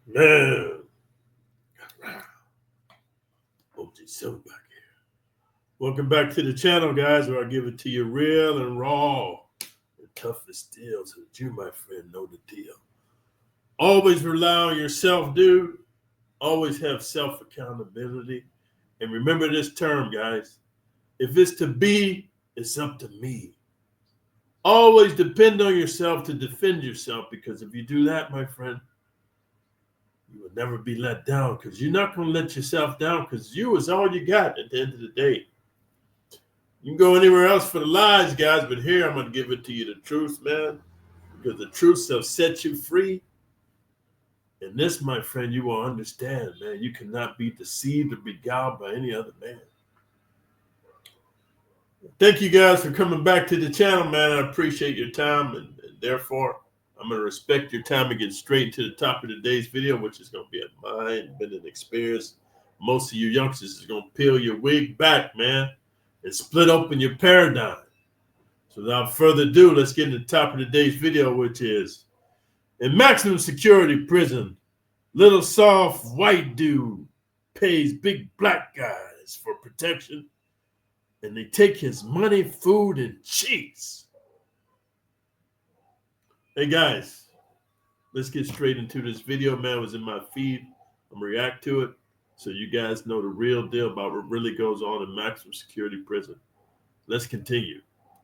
Man, OG Silver back here. Welcome back to the channel, guys, where I give it to you real and raw and tough as steel so that you, my friend, know the deal. Always rely on yourself, dude. Always have self-accountability. And remember this term, guys. If it's to be, it's up to me. Always depend on yourself to defend yourself, because if you do that, my friend, you will never be let down, because you're not going to let yourself down, because you is all you got at the end of the day. You can go anywhere else for the lies, guys, but here I'm going to give it to you the truth, man, because the truth shall set you free. And this, my friend, you will understand, man. You cannot be deceived or beguiled by any other man. Thank you guys for coming back to the channel, man. I appreciate your time, and therefore, I'm going to respect your time and get straight to the top of today's video, which is going to be a mind-bending experience. Most of you youngsters is going to peel your wig back, man, and split open your paradigm. So without further ado, let's get to the top of today's video, which is, in maximum security prison, little soft white dude pays big black guys for protection, and they take his money, food, and cheats. Hey guys, let's get straight into this video, man. It was in my feed. I'm gonna react to it so you guys know the real deal about what really goes on in maximum security prison. Let's continue.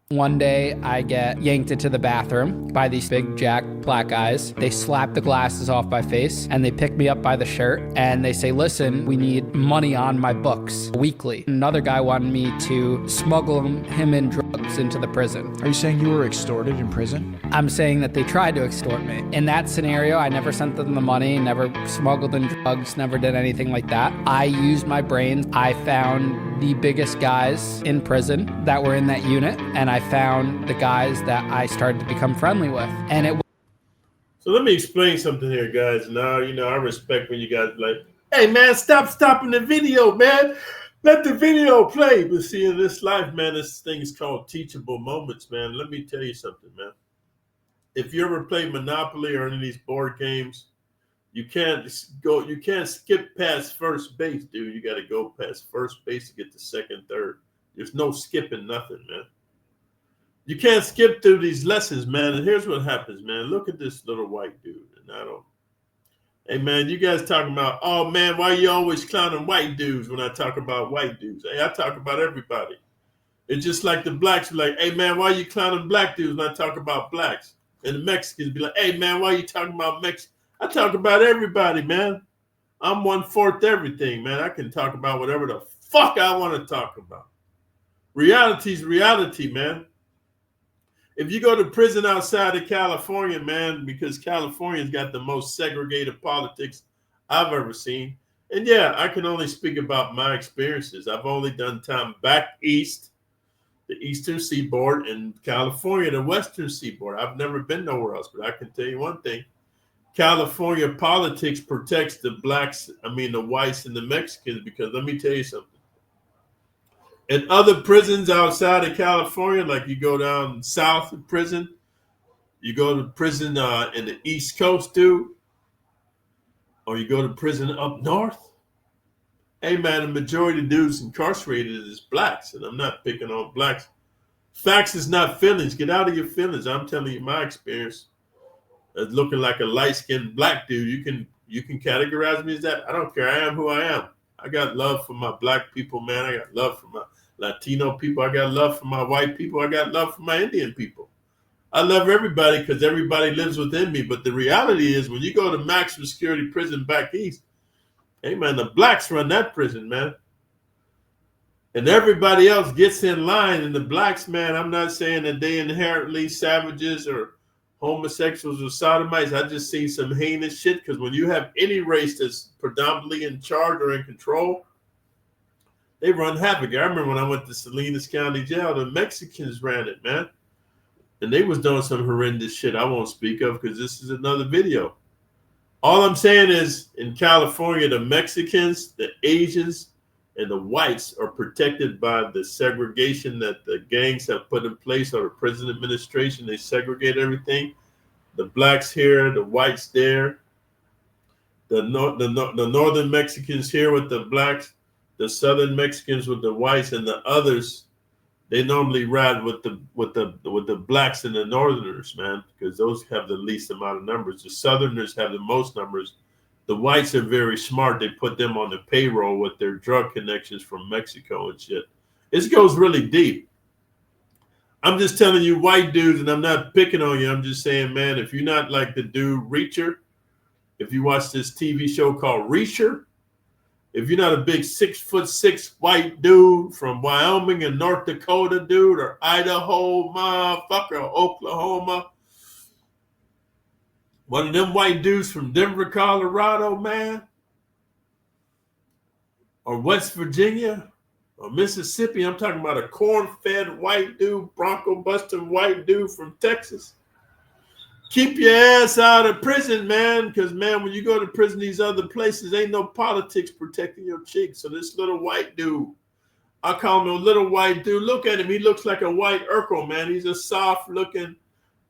One day I get yanked into the bathroom by these big jack black guys. They slap the glasses off my face and they pick me up by the shirt and they say, listen, we need money on my books weekly. Another guy wanted me to smuggle him in drugs into the prison. Are you saying you were extorted in prison? I'm saying that they tried to extort me. In that scenario, I never sent them the money, never smuggled in drugs, never did anything like that. I used my brains. I found the biggest guys in prison that were in that unit, and I found the guys that I started to become friendly with. And it. So let me explain something here, guys. Now, I respect when you guys are like, hey, man, stop stopping the video, man. Let the video play. But see, in this life, man, this thing is called teachable moments, man. Let me tell you something, man. If you ever play Monopoly or any of these board games, you can't skip past first base, dude. You got to go past first base to get to second, third. There's no skipping nothing, man. You can't skip through these lessons, man. And here's what happens, man. Look at this little white dude. And hey, man, you guys talking about, oh, man, why you always clowning white dudes when I talk about white dudes? Hey, I talk about everybody. It's just like the blacks are like, hey, man, why you clowning black dudes when I talk about blacks? And the Mexicans be like, hey, man, why you talking about Mexicans? I talk about everybody, man. I'm 1/4 everything, man. I can talk about whatever the fuck I want to talk about. Reality's reality, man. If you go to prison outside of California, man, because California's got the most segregated politics I've ever seen. And yeah, I can only speak about my experiences. I've only done time back east, the eastern seaboard, and California, the western seaboard. I've never been nowhere else, but I can tell you one thing. California politics protects the the whites and the Mexicans, because let me tell you something. In other prisons outside of California, like you go down south of prison, you go to prison in the East Coast, dude, or you go to prison up north. Hey, man, the majority of dudes incarcerated is blacks, and I'm not picking on blacks. Facts is not feelings. Get out of your feelings. I'm telling you my experience. As looking like a light-skinned black dude, you can categorize me as that. I don't care. I am who I am. I got love for my black people, man. I got love for my Latino people. I got love for my white people. I got love for my Indian people. I love everybody because everybody lives within me. But the reality is, when you go to maximum security prison back east, hey, man, the blacks run that prison, man. And everybody else gets in line. And the blacks, man, I'm not saying that they inherently savages or homosexuals or sodomites. I just seen some heinous shit, because when you have any race that's predominantly in charge or in control, they run havoc. I remember when I went to Salinas County Jail, the Mexicans ran it, man. And they was doing some horrendous shit I won't speak of, because this is another video. All I'm saying is, in California, the Mexicans, the Asians, and the whites are protected by the segregation that the gangs have put in place, or the prison administration. They segregate everything. The blacks here, the whites there. The northern Mexicans here with the blacks, the southern Mexicans with the whites, and the others. They normally ride with the blacks and the northerners, man, because those have the least amount of numbers. The southerners have the most numbers. The whites are very smart. They put them on the payroll with their drug connections from Mexico and shit. This goes really deep. I'm just telling you, white dudes, and I'm not picking on you. I'm just saying, man, if you're not like the dude Reacher, if you watch this TV show called Reacher, if you're not a big 6'6" white dude from Wyoming and North Dakota, dude, or Idaho, motherfucker, or Oklahoma, one of them white dudes from Denver, Colorado, man, or West Virginia, or Mississippi, I'm talking about a corn-fed white dude, bronco-busting white dude from Texas. Keep your ass out of prison, man, because, man, when you go to prison, these other places, ain't no politics protecting your cheeks. So this little white dude, I call him a little white dude. Look at him. He looks like a white Urkel, man. He's a soft-looking,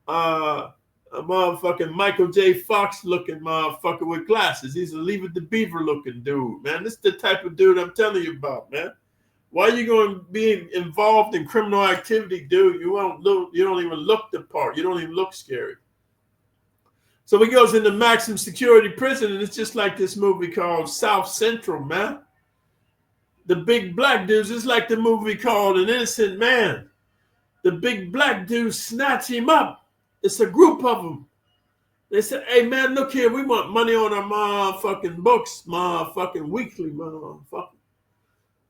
a motherfucking Michael J. Fox-looking motherfucker with glasses. He's a Leave It to Beaver-looking dude, man. This is the type of dude I'm telling you about, man. Why are you going to be involved in criminal activity, dude? You don't even look the part. You don't even look scary. So he goes into maximum security prison, and it's just like this movie called South Central, man. The big black dudes, it's like the movie called An Innocent Man. The big black dudes snatch him up. It's a group of them. They said, hey, man, look here. We want money on our motherfucking books, motherfucking weekly, motherfucker.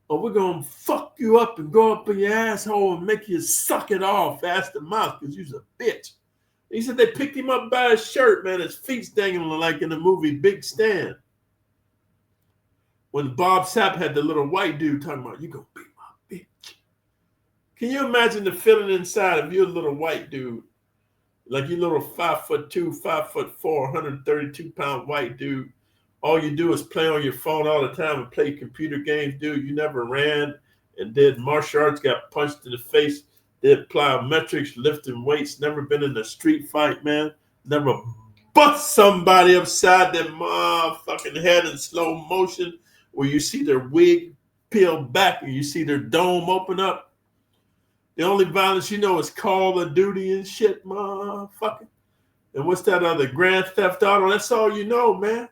Or we're going to fuck you up and go up in your asshole and make you suck it off fast and mouth because you're a bitch. He said they picked him up by his shirt, man. His feet's dangling like in the movie Big Stan. When Bob Sapp had the little white dude talking about, you gonna be my bitch. Can you imagine the feeling inside if you're a little white dude? Like you little 5'2", 5'4", 132-pound white dude. All you do is play on your phone all the time and play computer games, dude. You never ran and did martial arts, got punched in the face. Did plyometrics, lifting weights, never been in a street fight, man. Never bust somebody upside their motherfucking head in slow motion where you see their wig peel back and you see their dome open up. The only violence you know is Call of Duty and shit, motherfucker. And what's that other? Grand Theft Auto. That's all you know, man.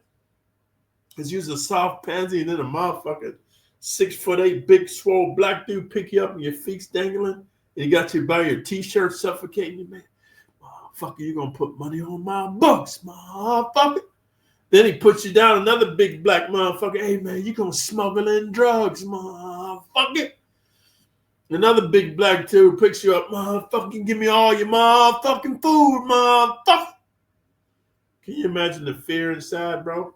Because you're a soft pansy and then a motherfucker 6'8", big swole black dude pick you up and your feet's dangling. And he got you by your T-shirt suffocating you, man. Motherfucker, you going to put money on my books, motherfucker. Then he puts you down, another big black motherfucker. Hey, man, you going to smuggle in drugs, motherfucker. Another big black dude picks you up. Motherfucking give me all your motherfucking food, motherfucker. Can you imagine the fear inside, bro?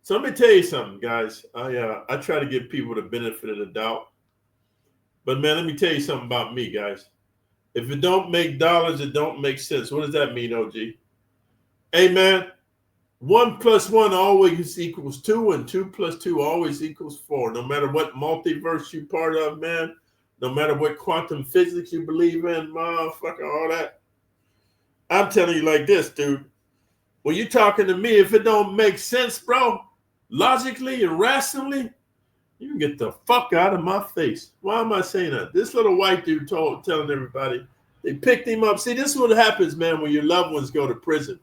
So let me tell you something, guys. I try to give people the benefit of the doubt. But, man, let me tell you something about me, guys. If it don't make dollars, it don't make sense. What does that mean, OG? Hey, man, 1 + 1 always equals 2, and 2 + 2 always equals 4. No matter what multiverse you're part of, man, no matter what quantum physics you believe in, motherfucker, all that. I'm telling you like this, dude. When you're talking to me, if it don't make sense, bro, logically and rationally, you can get the fuck out of my face. Why am I saying that? This little white dude telling everybody, they picked him up. See, this is what happens, man, when your loved ones go to prison.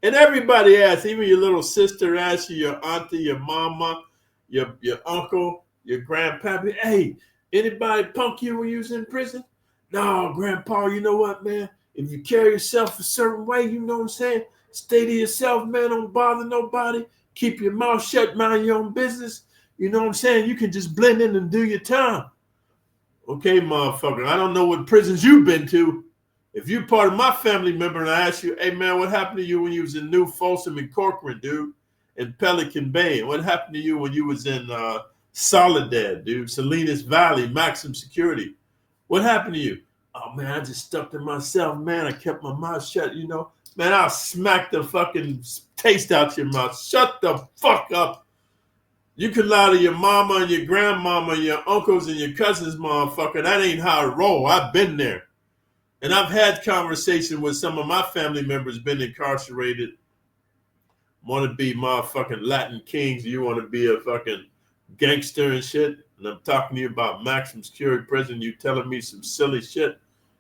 And everybody asks, even your little sister asks you, your auntie, your mama, your uncle, your grandpappy, hey, anybody punk you when you was in prison? No, grandpa, you know what, man? If you carry yourself a certain way, you know what I'm saying? Stay to yourself, man. Don't bother nobody. Keep your mouth shut, mind your own business. You know what I'm saying? You can just blend in and do your time. Okay, motherfucker. I don't know what prisons you've been to. If you're part of my family member and I ask you, hey, man, what happened to you when you was in New Folsom and Corcoran, dude, in Pelican Bay? What happened to you when you was in Soledad, dude, Salinas Valley, maximum security? What happened to you? Oh, man, I just stuck to myself, man. I kept my mouth shut, you know. Man, I'll smack the fucking taste out your mouth. Shut the fuck up. You can lie to your mama and your grandmama and your uncles and your cousins, motherfucker. That ain't how I roll. I've been there. And I've had conversation with some of my family members been incarcerated. want to be motherfucking Latin kings. You want to be a fucking gangster and shit. And I'm talking to you about maximum security prison. You telling me some silly shit.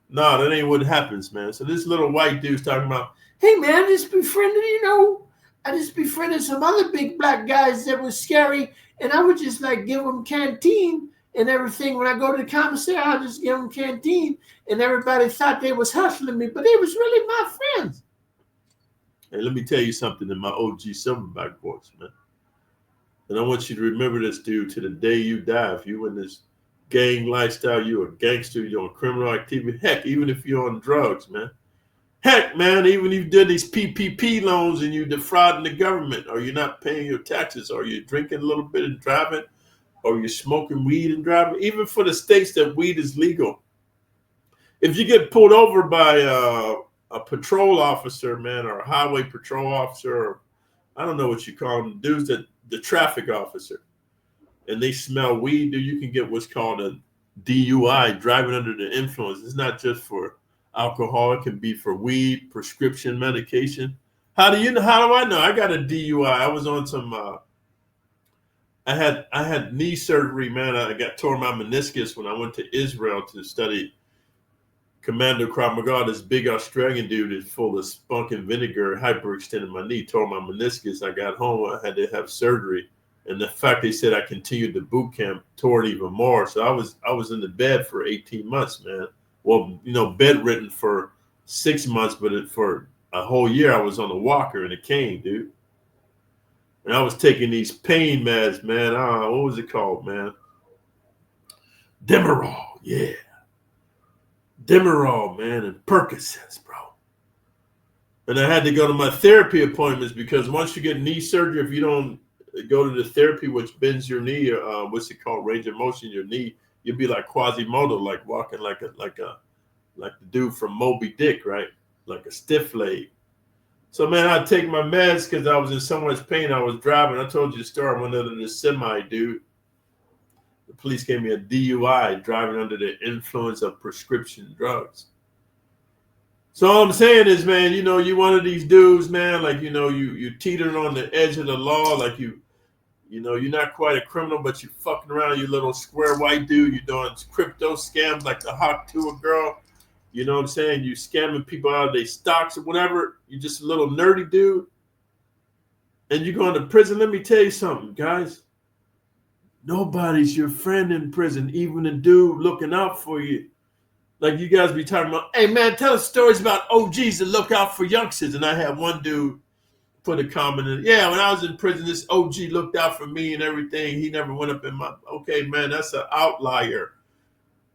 No, that ain't what happens, man. So this little white dude's talking about, hey, man, I just befriended, I just befriended some other big black guys that was scary. And I would just like give them canteen and everything. When I go to the commissary, I'll just give them canteen. And everybody thought they was hustling me, but they was really my friends. Hey, let me tell you something in my OG Silverback voice, man. And I want you to remember this, dude, to the day you die. If you in this gang lifestyle, you're a gangster, you're on criminal activity. Heck, even if you're on drugs, man. Heck, man, even if you did these PPP loans and you defrauding the government, or you're not paying your taxes, or you're drinking a little bit and driving, or you're smoking weed and driving, even for the states that weed is legal. If you get pulled over by a patrol officer, man, or a highway patrol officer, or I don't know what you call them, dudes that the traffic officer, and they smell weed, dude, you can get what's called a DUI, driving under the influence. It's not just for alcohol, it can be for weed, prescription medication. How do I know? I got a DUI. I was on some I had knee surgery, man. I got tore my meniscus when I went to Israel to study Commando Krav Maga. This big Australian dude is full of spunk and vinegar, hyperextended my knee, tore my meniscus. I got home, I had to have surgery. And the fact they said I continued the boot camp tore it even more. So I was in the bed for 18 months, man. Well, bedridden for 6 months, but for a whole year I was on a walker and a cane, dude. And I was taking these pain meds, man. What was it called, man? Demerol, yeah. Demerol, man, and Percocets, bro. And I had to go to my therapy appointments because once you get knee surgery, if you don't go to the therapy, which bends your knee, what's it called, range of motion, your knee, you'll be like Quasimodo, like walking like the dude from Moby Dick, right? Like a stiff leg. So, man, I'd take my meds because I was in so much pain. I was driving. I told you the story. I went under the semi, dude. The police gave me a DUI, driving under the influence of prescription drugs. So all I'm saying is, man, you one of these dudes, man, like, you teetering on the edge of the law, like you're not quite a criminal, but you fucking around, you little square white dude. You're doing crypto scams like the Hawk Tour girl. You know what I'm saying? You scamming people out of their stocks or whatever. You're just a little nerdy dude. And you're going to prison. Let me tell you something, guys. Nobody's your friend in prison, even the dude looking out for you. Like you guys be talking about, hey, man, tell us stories about OGs that look out for youngsters. And I had one dude put a comment in. Yeah, when I was in prison, this OG looked out for me and everything. He never went up in my, okay, man, that's an outlier.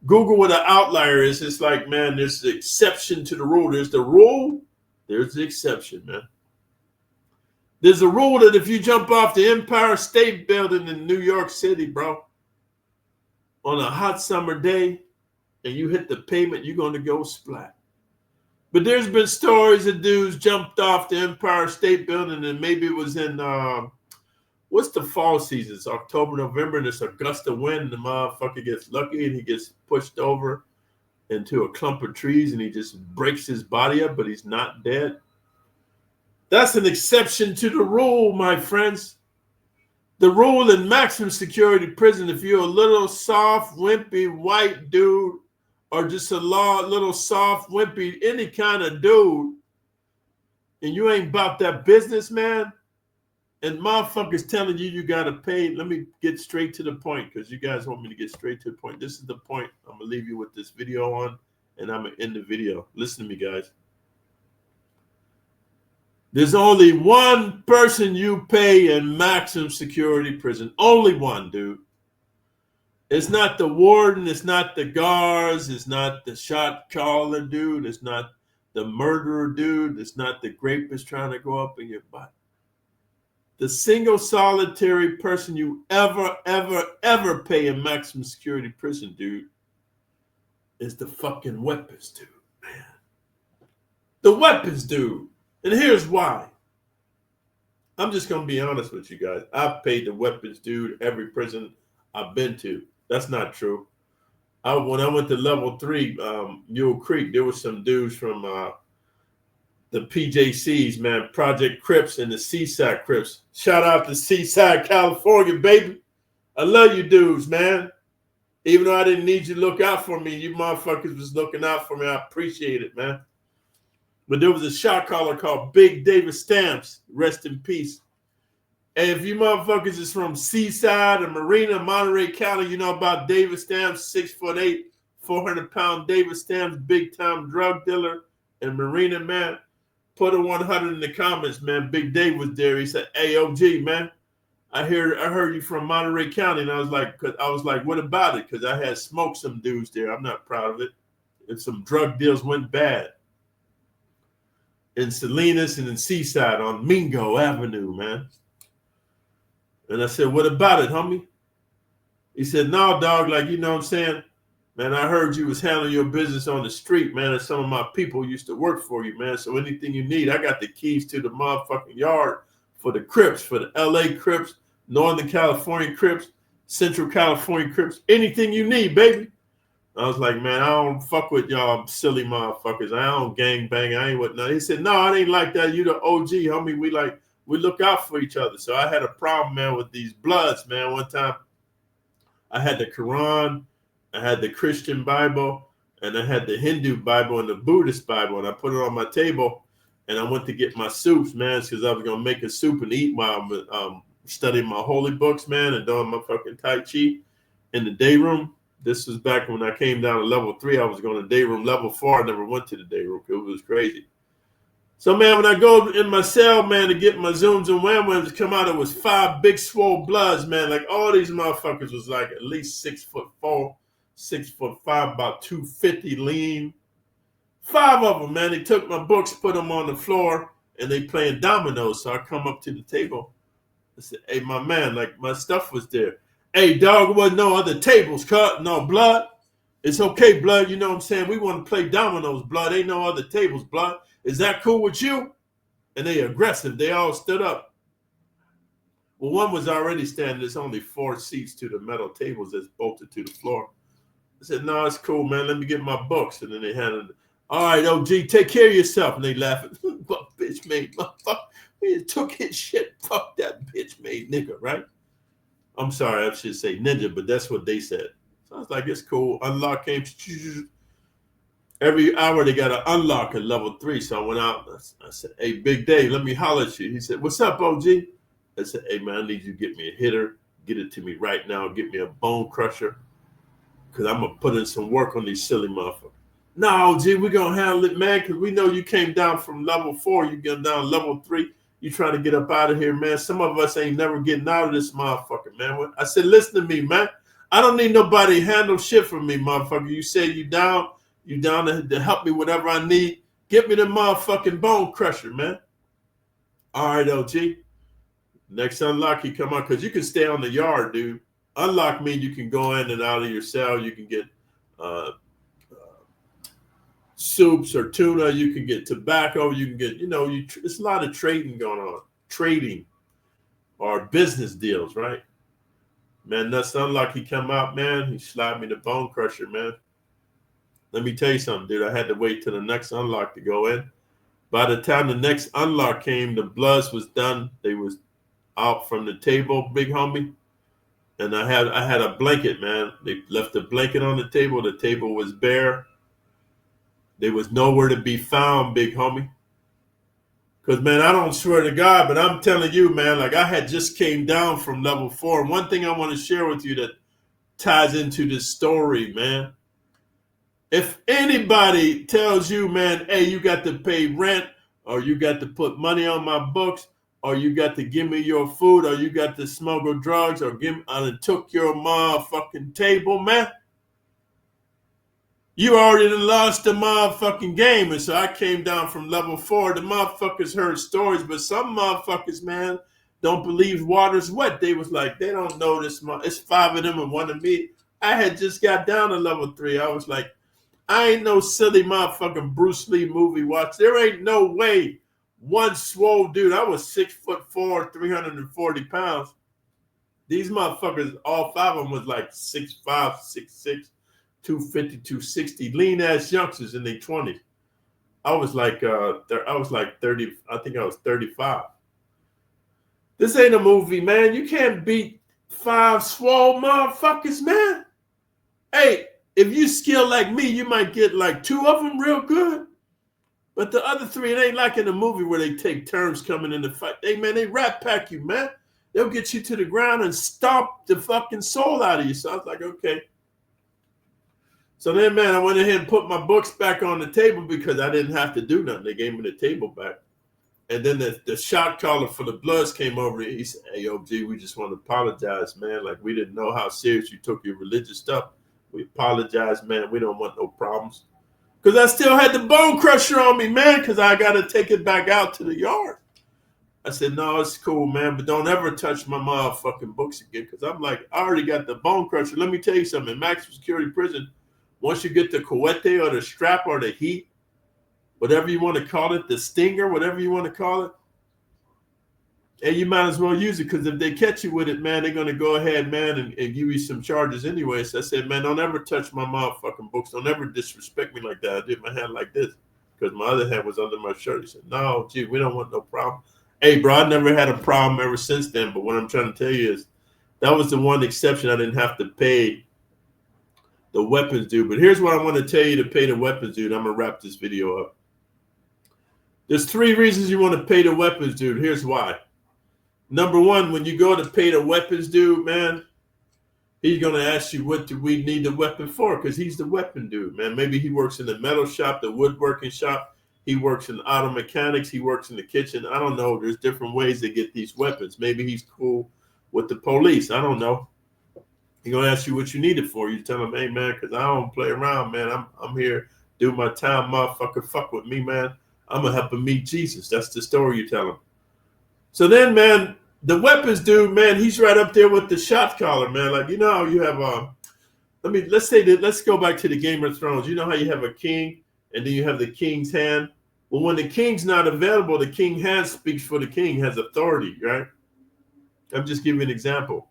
Google what an outlier is. It's like, man, there's the exception to the rule. There's the rule, there's the exception, man. There's a rule that if you jump off the Empire State Building in New York City, bro, on a hot summer day, and you hit the pavement, you're going to go splat. But there's been stories of dudes jumped off the Empire State Building, and maybe it was in, what's the fall season? It's October, November, and it's a gust of wind, and the motherfucker gets lucky, and he gets pushed over into a clump of trees, and he just breaks his body up, but he's not dead. That's an exception to the rule, my friends. The rule in maximum security prison, if you're a little soft, wimpy white dude, or just a little soft, wimpy, any kind of dude, and you ain't about that business, man, and motherfuckers telling you got to pay, let me get straight to the point because you guys want me to get straight to the point. This is the point I'm going to leave you with this video on, and I'm going to end the video. Listen to me, guys. There's only one person you pay in maximum security prison. Only one, dude. It's not the warden. It's not the guards. It's not the shot caller dude. It's not the murderer dude. It's not the rapist trying to go up in your butt. The single solitary person you ever pay in maximum security prison, dude, is the fucking weapons dude, man. The weapons dude. And here's why. I'm just going to be honest with you guys. I've paid the weapons dude every prison I've been to. That's not true. When I went to level 3, Mule Creek, there were some dudes from the PJCs, man, Project Crips and the Seaside Crips. Shout out to Seaside, California, baby. I love you dudes, man. Even though I didn't need you to look out for me, you motherfuckers was looking out for me. I appreciate it, man. But there was a shot caller called Big David Stamps. Rest in peace. And if you motherfuckers is from Seaside and Marina, Monterey County, you know about David Stamps, 6'8", 400-pound David Stamps, big-time drug dealer in Marina, man. Put a 100 in the comments, man. Big Dave was there. He said, "Hey, OG, man, I heard you from Monterey County," and I was like, "What about it?" Because I had smoked some dudes there. I'm not proud of it. And some drug deals went bad in Salinas and in Seaside on Mingo Avenue, man. And I said, "What about it, homie?" He said, "No, dog, like, you know what I'm saying? Man, I heard you was handling your business on the street, man, and some of my people used to work for you, man. So anything you need, I got the keys to the motherfucking yard for the Crips, for the LA Crips, Northern California Crips, Central California Crips, anything you need, baby." I was like, "Man, I don't fuck with y'all silly motherfuckers. I don't gang bang. I ain't with none." He said, "No, it ain't like that. You the OG, homie. We look out for each other." So I had a problem, man, with these Bloods, man. One time I had the Quran, I had the Christian Bible, and I had the Hindu Bible and the Buddhist Bible, and I put it on my table, and I went to get my soups, man, because I was going to make a soup and eat while I'm studying my holy books, man, and doing my fucking Tai Chi in the day room. This was back when I came down to level 3. I was going to day room. Level 4, I never went to the day room. It was crazy. So, man, when I go in my cell, man, to get my Zooms and Wham Whams to come out, it was 5 big swole Bloods, man. Like, all these motherfuckers was like at least 6'4", 6'5", about 250 lean. 5 of them, man. They took my books, put them on the floor, and they playing dominoes. So I come up to the table. I said, "Hey, my man, like, my stuff was there." "Hey, dog, wasn't no other tables cut. No, Blood. It's okay, Blood. You know what I'm saying? We want to play dominoes, Blood. Ain't no other tables, Blood. Is that cool with you?" And they aggressive. They all stood up. Well, one was already standing. There's only 4 seats to the metal tables that's bolted to the floor. I said, "No, it's cool, man. Let me get my books." And then they handed it. "All right, OG, take care of yourself." And they laughing. "What bitch made motherfucker? We took his shit. Fuck that bitch made nigga, right?" I'm sorry, I should say ninja, but that's what they said. So I was like, "It's cool." Unlock came. Every hour they got to unlock at level 3. So I went out. I said, "Hey, Big Dave, let me holler at you." He said, "What's up, OG?" I said, "Hey, man, I need you to get me a hitter. Get it to me right now. Get me a bone crusher. Because I'm going to put in some work on these silly motherfuckers." "No, OG, we're going to handle it, man, because we know you came down from level 4. You get down level 3. You trying to get up out of here, man. Some of us ain't never getting out of this motherfucker, man." I said, "Listen to me, man. I don't need nobody to handle shit for me, motherfucker. You say you down to help me whatever I need. Get me the motherfucking bone crusher, man." "All right, OG. Next unlock, you come out, because you can stay on the yard, dude. Unlock means you can go in and out of your cell. You can get soups or tuna. You can get tobacco. You can get, it's a lot of trading going on. Trading or business deals, right? Man, that's unlock. He come out, man. He slapped me the bone crusher, man. Let me tell you something, dude. I had to wait till the next unlock to go in. By the time the next unlock came, the Bloods was done. They was out from the table, big homie. And I had a blanket, man. They left a blanket on the table. The table was bare. There was nowhere to be found, big homie. Because, man, I don't swear to God, but I'm telling you, man, like, I had just came down from level 4. And one thing I want to share with you that ties into this story, man. If anybody tells you, man, hey, you got to pay rent, or you got to put money on my books, or you got to give me your food, or you got to smuggle drugs, or took your motherfucking table, man, you already lost the motherfucking game. And so I came down from level 4. The motherfuckers heard stories, but some motherfuckers, man, don't believe water's wet. They was like, they don't know this. It's 5 of them and 1 of me. I had just got down to level 3. I was like, I ain't no silly motherfucking Bruce Lee movie watch. There ain't no way one swole dude. I was 6'4", 340 pounds. These motherfuckers, all 5 of them was like 6'5", 6'6", 250, 260, lean ass youngsters in their 20s. I was like 30. I think I was 35. This ain't a movie, man. You can't beat 5 swole motherfuckers, man. Hey, if you skill like me, you might get like 2 of them real good. But the other 3, it ain't like in a movie where they take turns coming in the fight. Hey, man, they rat pack you, man. They'll get you to the ground and stomp the fucking soul out of you. So I was like, okay. So then, man, I went ahead and put my books back on the table because I didn't have to do nothing. They gave me the table back. And then the shot caller for the Bloods came over and he said, hey, OG, we just want to apologize, man. Like, we didn't know how serious you took your religious stuff. We apologize, man. We don't want no problems. Because I still had the bone crusher on me, man, because I got to take it back out to the yard. I said, no, it's cool, man, but don't ever touch my motherfucking books again. Because I'm like, I already got the bone crusher. Let me tell you something. In maximum security prison, once you get the cohete or the strap or the heat, whatever you want to call it, the stinger, whatever you want to call it, and you might as well use it because if they catch you with it, man, they're going to go ahead, man, and give you some charges anyway. So I said, man, don't ever touch my motherfucking books. Don't ever disrespect me like that. I did my hand like this because my other hand was under my shirt. He said, no, gee, we don't want no problem. Hey, bro, I never had a problem ever since then. But what I'm trying to tell you is that was the one exception I didn't have to pay the weapons dude. But here's what I want to tell you to pay the weapons dude. I'm going to wrap this video up. There's 3 reasons you want to pay the weapons dude. Here's why. Number 1, when you go to pay the weapons dude, man, he's going to ask you, what do we need the weapon for? Because he's the weapon dude, man. Maybe he works in the metal shop, the woodworking shop. He works in auto mechanics. He works in the kitchen. I don't know. There's different ways to get these weapons. Maybe he's cool with the police. I don't know. He's going to ask you what you need it for. You tell him, hey, man, because I don't play around, man. I'm here, do my time, motherfucker. Fuck with me, man. I'm going to help him meet Jesus. That's the story you tell him. So then, man, the weapons dude, man, he's right up there with the shot caller, man. Like, you know how you have let's go back to the Game of Thrones. You know how you have a king and then you have the king's hand? Well, when the king's not available, the king hand speaks for the king, has authority, right? I'm just giving you an example.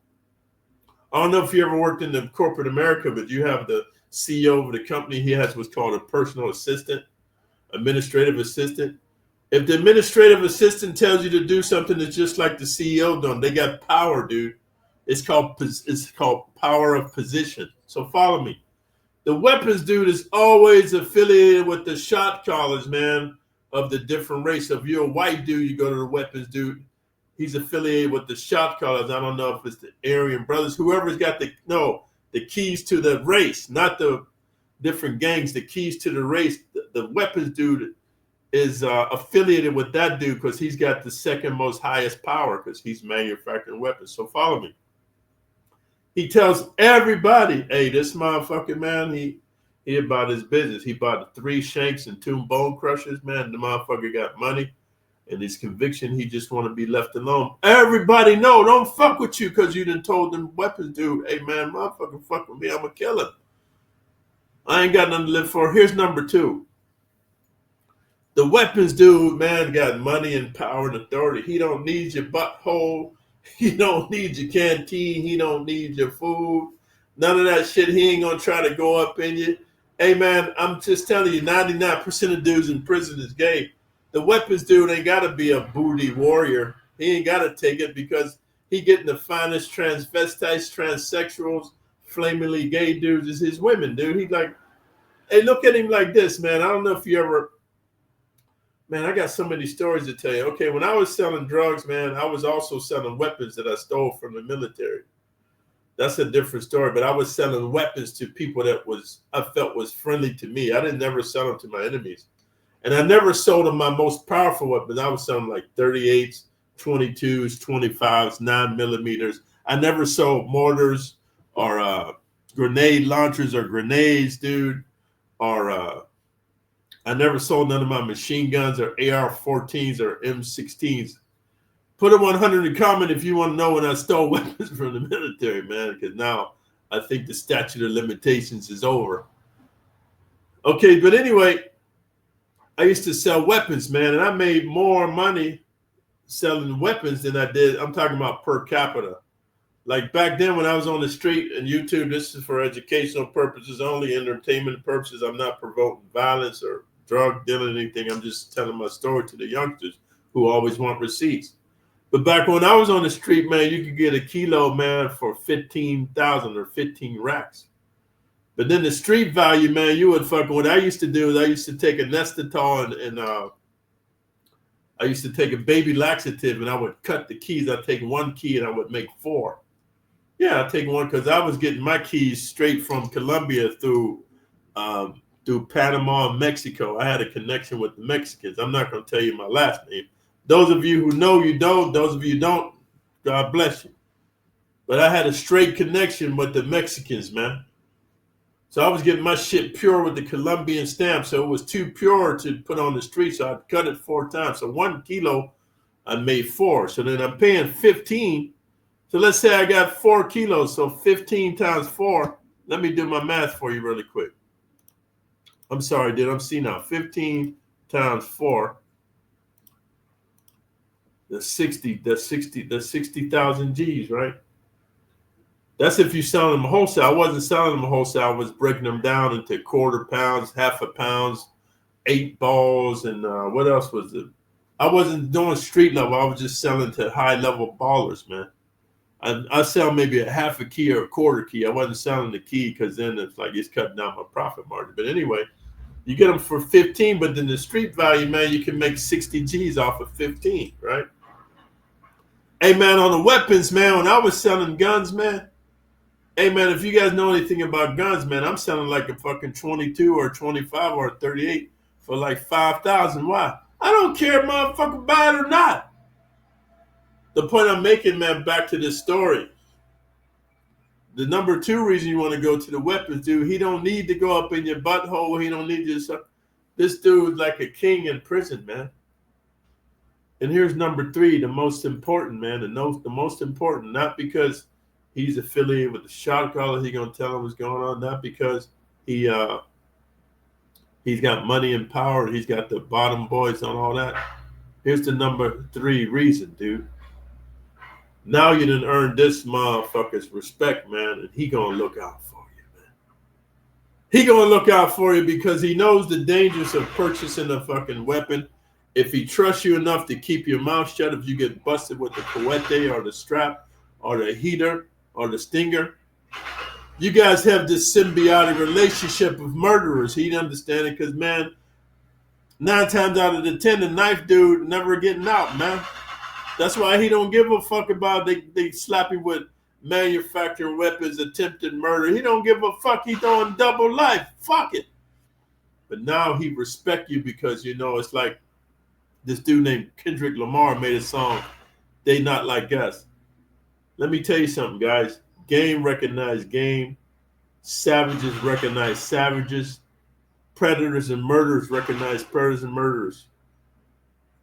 I don't know if you ever worked in the corporate America, but you have the CEO of the company. He has what's called a personal assistant, administrative assistant. If the administrative assistant tells you to do something that's just like the CEO done, they got power, dude. It's called power of position. So follow me. The weapons dude is always affiliated with the shot callers, man, of the different race. So if you're a white dude, you go to the weapons dude. He's affiliated with the shot callers. I don't know if it's the Aryan brothers, whoever's got the keys to the race, not the different gangs, the keys to the race. The weapons dude is affiliated with that dude because he's got the second most highest power because he's manufacturing weapons. So follow me. He tells everybody, hey, this motherfucking man, he about his business. He bought 3 shanks and 2 bone crushers, man. The motherfucker got money and his conviction, he just want to be left alone. Everybody know, don't fuck with you because you done told them weapons dude, hey, man, motherfucker fuck with me, I'm going to kill him. I ain't got nothing to live for. Here's number 2. The weapons dude, man, got money and power and authority. He don't need your butthole. He don't need your canteen. He don't need your food. None of that shit. He ain't going to try to go up in you. Hey, man, I'm just telling you, 99% of dudes in prison is gay. The weapons dude ain't got to be a booty warrior. He ain't got to take it because he getting the finest transvestites, transsexuals, flamingly gay dudes is his women, dude. He like, hey, look at him like this, man. I don't know if you ever... Man, I got so many stories to tell you. Okay, when I was selling drugs, man, I was also selling weapons that I stole from the military. That's a different story, but I was selling weapons to people that I felt was friendly to me. I didn't never sell them to my enemies. And I never sold them my most powerful weapons. I was selling like 38s, 22s, 25s, 9 millimeters. I never sold mortars or grenade launchers or grenades, dude, or I never sold none of my machine guns or AR-14s or M16s. Put a 100 in comment if you want to know when I stole weapons from the military, man, because now I think the statute of limitations is over. Okay, but anyway, I used to sell weapons, man, and I made more money selling weapons than I did. I'm talking about per capita. Like back then when I was on the street and YouTube, this is for educational purposes only, entertainment purposes. I'm not promoting violence or drug dealing, anything. I'm just telling my story to the youngsters who always want receipts. But back when I was on the street, man, you could get a kilo, man, for 15,000 or 15 racks. But then the street value, man, you would fucking. What I used to do is I used to take a Nestetol and I used to take a baby laxative and I would cut the keys. I'd take one key and I would make 4. Yeah, I'd take one because I was getting my keys straight from Colombia through Panama and Mexico. I had a connection with the Mexicans. I'm not going to tell you my last name. Those of you who know, you don't. Those of you who don't, God bless you. But I had a straight connection with the Mexicans, man. So I was getting my shit pure with the Colombian stamp. So it was too pure to put on the street. So I'd cut it 4 times. So 1 kilo, I made 4. So then I'm paying 15. So let's say I got 4 kilos. So 15 times 4. Let me do my math for you really quick. I'm sorry, dude. I'm seeing now. 15 times 4. That's 60,000 G's, right? That's if you sell them wholesale. I wasn't selling them wholesale. I was breaking them down into quarter pounds, half a pounds, 8 balls, and what else was it? I wasn't doing street level. I was just selling to high level ballers, man. I sell maybe a half a key or a quarter key. I wasn't selling the key because then it's like it's cutting down my profit margin. But anyway, you get them for 15, but then the street value, man, you can make 60 G's off of 15, right? Hey, man, on the weapons, man, when I was selling guns, man, hey, man, if you guys know anything about guns, man, I'm selling like a fucking 22 or 25 or 38 for like 5,000. Why? I don't care, motherfucker, buy it or not. The point I'm making, man, back to this story. The number 2 reason you want to go to the weapons, dude, he don't need to go up in your butthole. He don't need to. This dude's like a king in prison, man. And here's number 3, the most important, man. The most important, not because he's affiliated with the shot caller. He's going to tell him what's going on. Not because he's got money and power. He's got the bottom boys on all that. Here's the number 3 reason, dude. Now you done earned this motherfucker's respect, man, and he going to look out for you, man. He going to look out for you because he knows the dangers of purchasing a fucking weapon. If he trusts you enough to keep your mouth shut, if you get busted with the cohete or the strap or the heater or the stinger, you guys have this symbiotic relationship of murderers. He'd understand it because, man, 9 times out of the 10, the knife dude never getting out, man. That's why he don't give a fuck about they slap him with manufacturing weapons, attempted murder. He don't give a fuck. He throwing double life. Fuck it. But now he respect you because, you know, it's like this dude named Kendrick Lamar made a song, They Not Like Us. Let me tell you something, guys. Game recognize game. Savages recognize savages. Predators and murderers recognize predators and murderers.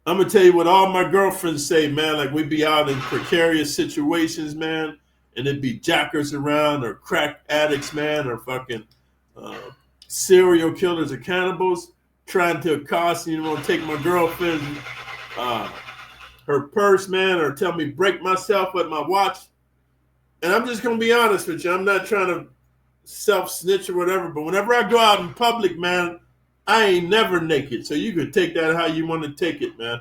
I'm going to tell you what all my girlfriends say, man. Like, we be out in precarious situations, man, and it'd be jackers around or crack addicts, man, or fucking serial killers or cannibals trying to accost me, you know, take my girlfriend, her purse, man, or tell me break myself with my watch. And I'm just going to be honest with you. I'm not trying to self-snitch or whatever, but whenever I go out in public, man, I ain't never naked, so you could take that how you want to take it, man.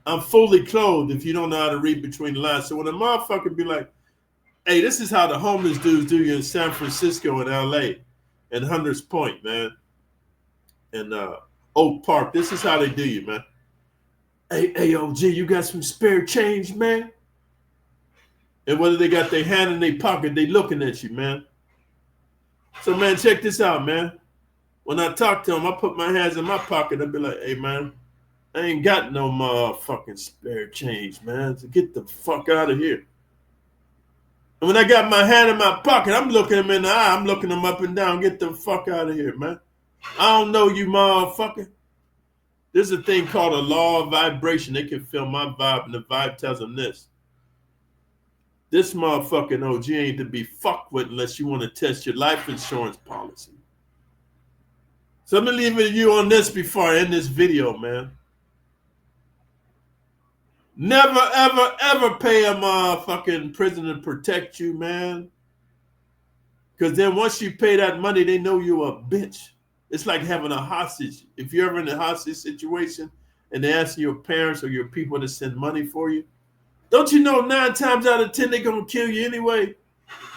I'm fully clothed if you don't know how to read between the lines. So when a motherfucker be like, hey, this is how the homeless dudes do you in San Francisco and LA and Hunters Point, man, and Oak Park. This is how they do you, man. Hey, OG, you got some spare change, man? And whether they got their hand in their pocket, they looking at you, man. So, man, check this out, man. When I talk to him, I put my hands in my pocket. I'll be like, hey, man, I ain't got no motherfucking spare change, man. So get the fuck out of here. And when I got my hand in my pocket, I'm looking him in the eye. I'm looking him up and down. Get the fuck out of here, man. I don't know you, motherfucker. There's a thing called a law of vibration. They can feel my vibe, and the vibe tells them this. This motherfucking OG ain't to be fucked with unless you want to test your life insurance policy. So I'm going to leave it to you on this before I end this video, man. Never, ever, ever pay a motherfucking prison to protect you, man. Because then once you pay that money, they know you a bitch. It's like having a hostage. If you're ever in a hostage situation and they ask your parents or your people to send money for you, don't you know 9 times out of 10 they're gonna kill you anyway?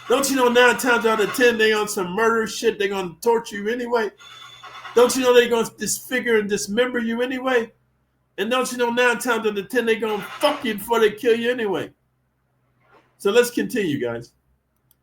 Don't you know 9 times out of 10 they on some murder shit, they're gonna torture you anyway? Don't you know they're gonna disfigure and dismember you anyway? And don't you know 9 times out of 10 they're gonna fuck you before they kill you anyway? So let's continue, guys.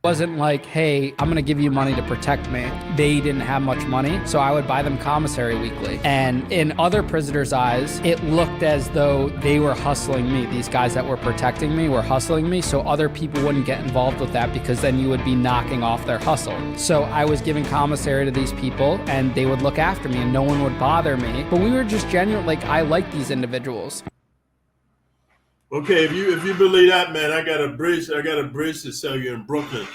Wasn't like, hey, I'm gonna give you money to protect me. They didn't have much money, so I would buy them commissary weekly. And in other prisoners' eyes, it looked as though they were hustling me. These guys that were protecting me were hustling me, so other people wouldn't get involved with that because then you would be knocking off their hustle. So I was giving commissary to these people and they would look after me and no one would bother me. But we were just genuine, like, I like these individuals. Okay, if you believe that, man, I got a bridge to sell you in Brooklyn.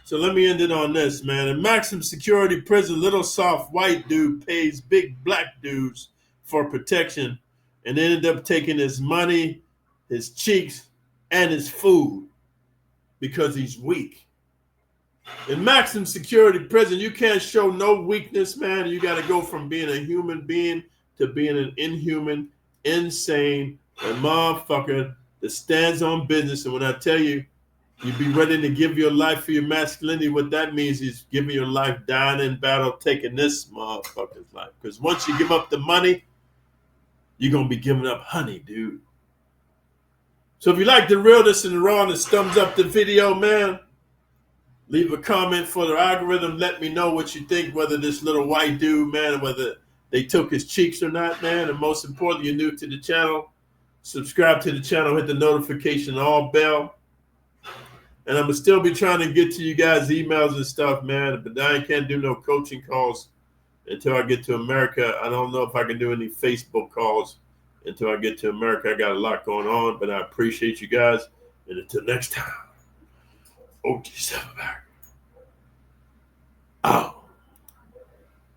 So let me end it on this, man. In maximum security prison, little soft white dude pays big black dudes for protection and ended up taking his money, his cheeks, and his food because he's weak. In maximum security prison, you can't show no weakness, man. You got to go from being a human being to being an inhuman, insane, a motherfucker that stands on business. And when I tell you, you'd be ready to give your life for your masculinity, what that means is giving your life, dying in battle, taking this motherfucker's life. Because once you give up the money, you're going to be giving up honey, dude. So if you like the realness and the rawness, thumbs up the video, man. Leave a comment for the algorithm. Let me know what you think, whether this little white dude, man, whether they took his cheeks or not, man. And most importantly, you're new to the channel, subscribe to the channel, hit the notification all bell. And I'm going to still be trying to get to you guys' emails and stuff, man. But I can't do no coaching calls until I get to America. I don't know if I can do any Facebook calls until I get to America. I got a lot going on, but I appreciate you guys. And until next time, OG7 back.